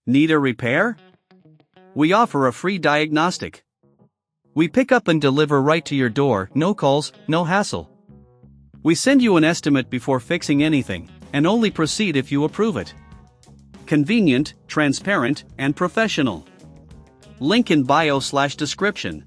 Need a repair? We offer a free diagnostic. We pick up and deliver right to your door, no calls, no hassle. We send you an estimate before fixing anything, and only proceed if you approve it. Convenient, transparent, and professional. Link in bio/description.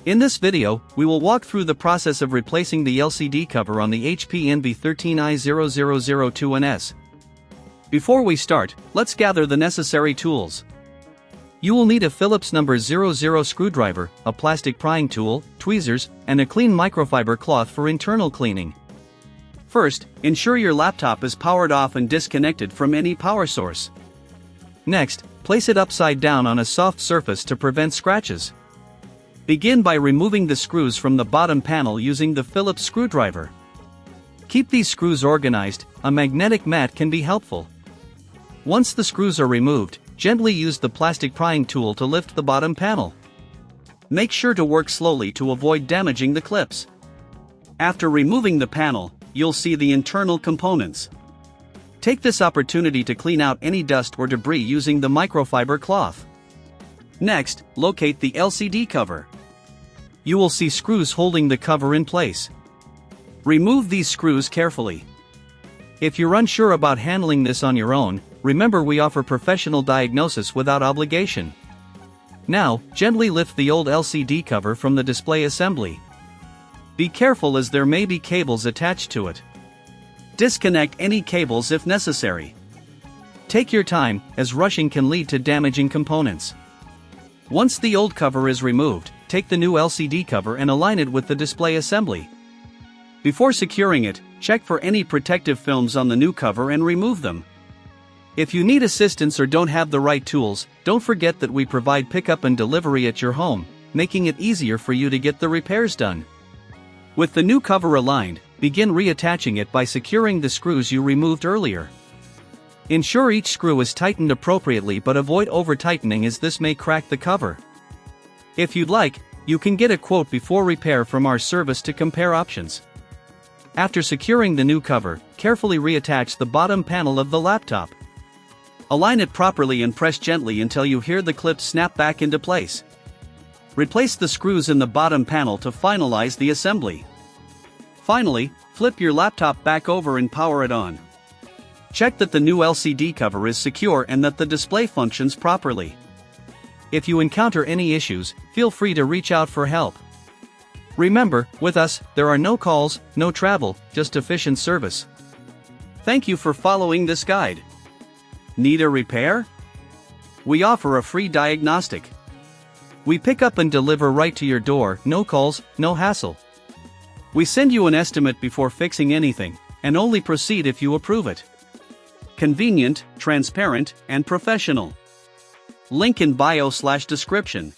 In this video, we will walk through the process of replacing the LCD cover on the HP NV13i0002NS. Before we start, let's gather the necessary tools. You will need a Phillips number 00 screwdriver, a plastic prying tool, tweezers, and a clean microfiber cloth for internal cleaning. First, ensure your laptop is powered off and disconnected from any power source. Next, place it upside down on a soft surface to prevent scratches. Begin by removing the screws from the bottom panel using the Phillips screwdriver. Keep these screws organized, a magnetic mat can be helpful. Once the screws are removed, gently use the plastic prying tool to lift the bottom panel. Make sure to work slowly to avoid damaging the clips. After removing the panel, you'll see the internal components. Take this opportunity to clean out any dust or debris using the microfiber cloth. Next, locate the LCD cover. You will see screws holding the cover in place. Remove these screws carefully. If you're unsure about handling this on your own, remember we offer professional diagnosis without obligation. Now, gently lift the old LCD cover from the display assembly. Be careful as there may be cables attached to it. Disconnect any cables if necessary. Take your time, as rushing can lead to damaging components. Once the old cover is removed, take the new LCD cover and align it with the display assembly. Before securing it, check for any protective films on the new cover and remove them. If you need assistance or don't have the right tools, don't forget that we provide pickup and delivery at your home, making it easier for you to get the repairs done. With the new cover aligned, begin reattaching it by securing the screws you removed earlier. Ensure each screw is tightened appropriately but avoid over-tightening as this may crack the cover. If you'd like, you can get a quote before repair from our service to compare options. After securing the new cover, carefully reattach the bottom panel of the laptop. Align it properly and press gently until you hear the clips snap back into place. Replace the screws in the bottom panel to finalize the assembly. Finally, flip your laptop back over and power it on. Check that the new LCD cover is secure and that the display functions properly. If you encounter any issues, feel free to reach out for help. Remember, with us, there are no calls, no travel, just efficient service. Thank you for following this guide. Need a repair? We offer a free diagnostic. We pick up and deliver right to your door, no calls, no hassle. We send you an estimate before fixing anything, and only proceed if you approve it. Convenient, transparent, and professional. Link in bio/description.